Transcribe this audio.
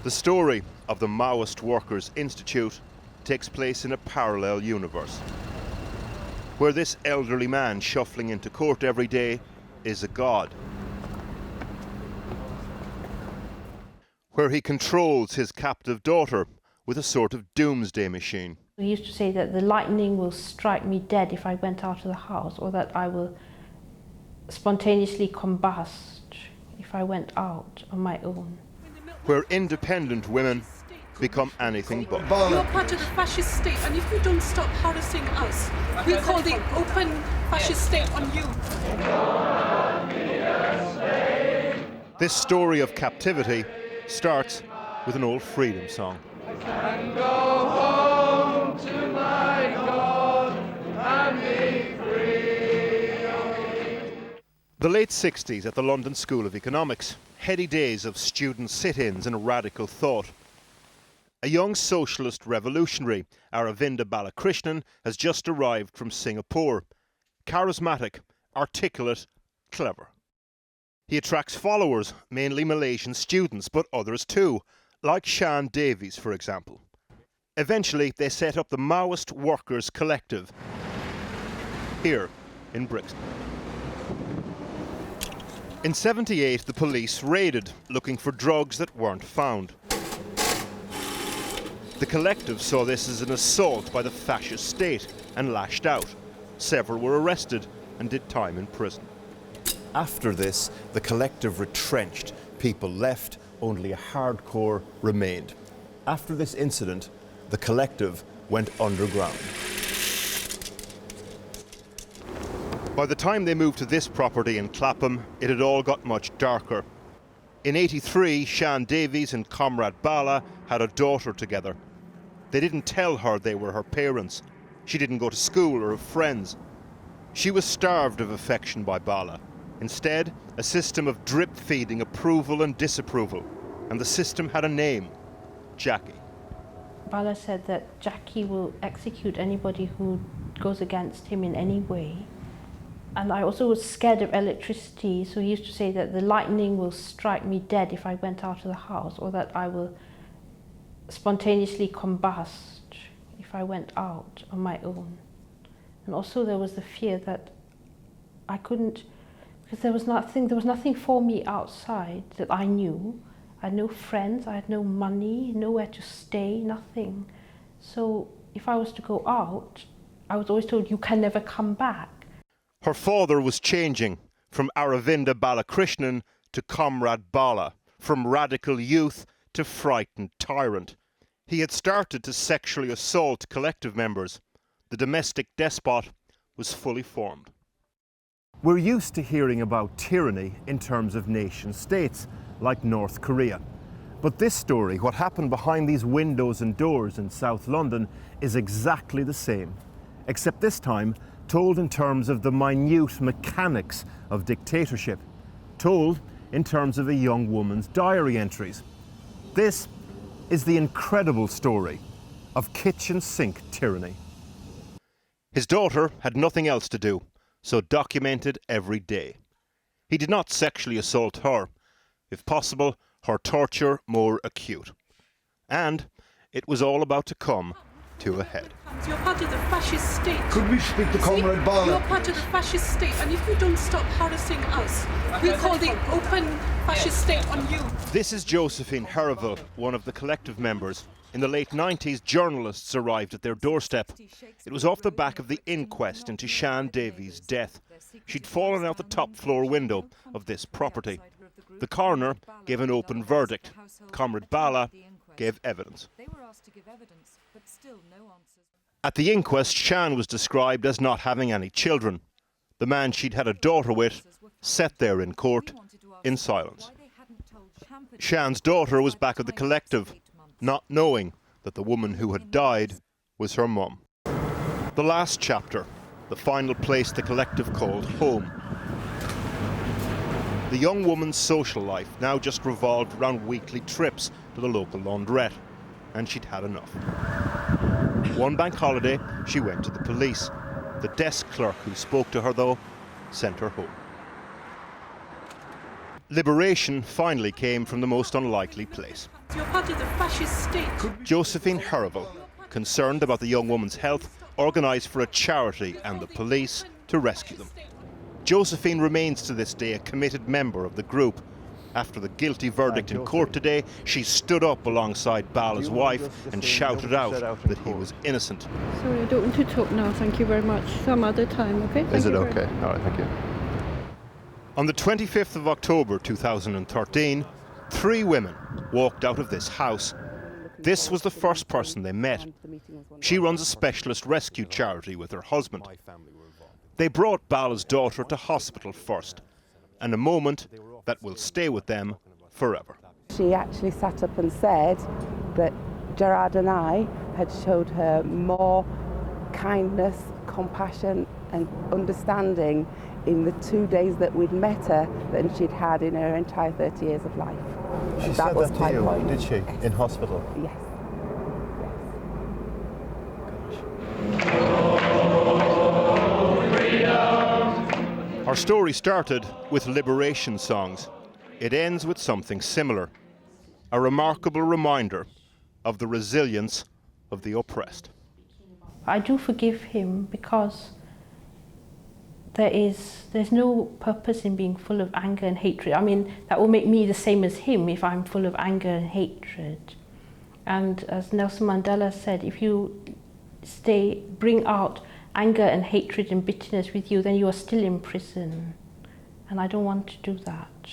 The story of the Maoist Workers' Institute takes place in a parallel universe, where this elderly man shuffling into court every day is a god, where he controls his captive daughter with a sort of doomsday machine. He used to say that the lightning will strike me dead if I went out of the house, or that I will spontaneously combust if I went out on my own. Where independent women become anything but. You're part of the fascist state, and if you don't stop harassing us, we'll call the open fascist state on you. This story of captivity starts with an old freedom song. I can go home to my God and be free. The late 60s at the London School of Economics, heady days of student sit-ins and radical thought. A young socialist revolutionary, Aravindan Balakrishnan, has just arrived from Singapore. Charismatic, articulate, clever. He attracts followers, mainly Malaysian students, but others too, like Shan Davies, for example. Eventually, they set up the Maoist Workers' Collective here in Brixton. In '78, the police raided, looking for drugs that weren't found. The collective saw this as an assault by the fascist state and lashed out. Several were arrested and did time in prison. After this, the collective retrenched. People left, only a hardcore remained. After this incident, the collective went underground. By the time they moved to this property in Clapham, it had all got much darker. In '83, Shan Davies and Comrade Bala had a daughter together. They didn't tell her they were her parents. She didn't go to school or have friends. She was starved of affection by Bala. Instead, a system of drip-feeding approval and disapproval. And the system had a name, Jackie. Bala said that Jackie will execute anybody who goes against him in any way. And I also was scared of electricity, so he used to say that the lightning will strike me dead if I went out of the house, or that I will spontaneously combust if I went out on my own. And also there was the fear that I couldn't, because there was nothing for me outside that I knew. I had no friends, I had no money, nowhere to stay, nothing. So if I was to go out, I was always told, you can never come back. Her father was changing from Aravindan Balakrishnan to Comrade Bala, from radical youth to frightened tyrant. He had started to sexually assault collective members. The domestic despot was fully formed. We're used to hearing about tyranny in terms of nation states, like North Korea. But this story, what happened behind these windows and doors in South London, is exactly the same, except this time told in terms of the minute mechanics of dictatorship, told in terms of a young woman's diary entries. This is the incredible story of kitchen sink tyranny. His daughter had nothing else to do, so documented every day. He did not sexually assault her, if possible, her torture more acute. And it was all about to come to a head. You're part of the fascist state. Could we speak to Comrade Bala? You're part of the fascist state, and if you don't stop harassing us, we'll call the open fascist state on you. This is Josephine Herville, one of the collective members. In the late 90s, journalists arrived at their doorstep. It was off the back of the inquest into Shan Davies' death. She'd fallen out the top floor window of this property. The coroner gave an open verdict. Comrade Bala gave evidence. At the inquest, Shan was described as not having any children. The man she'd had a daughter with sat there in court in silence. Shan's daughter was back at the collective, not knowing that the woman who had died was her mum. The last chapter, the final place the collective called home. The young woman's social life now just revolved around weekly trips to the local laundrette, and she'd had enough. One bank holiday, she went to the police. The desk clerk who spoke to her, though, sent her home. Liberation finally came from the most unlikely place. You're part of the fascist state. Josephine Herval, concerned about the young woman's health, organised for a charity and the police to rescue them. Josephine remains to this day a committed member of the group. After the guilty verdict in court today, she stood up alongside Bala's wife and shouted out that he was innocent. Sorry, I don't want to talk now, thank you very much. Some other time, okay? Is it okay? All right, thank you. On the 25th of October 2013, 3 women walked out of this house. This was the first person they met. She runs a specialist rescue charity with her husband. They brought Bala's daughter to hospital first, and a moment that will stay with them forever. She actually sat up and said that Gerard and I had showed her more kindness, compassion and understanding in the 2 days that we'd met her than she'd had in her entire 30 years of life. She said that to you, did she, in hospital? Yes. Our story started with liberation songs. It ends with something similar, a remarkable reminder of the resilience of the oppressed. I do forgive him because there's no purpose in being full of anger and hatred. I mean, that will make me the same as him if I'm full of anger and hatred. And as Nelson Mandela said, if you bring out anger and hatred and bitterness with you, then you are still in prison. And I don't want to do that.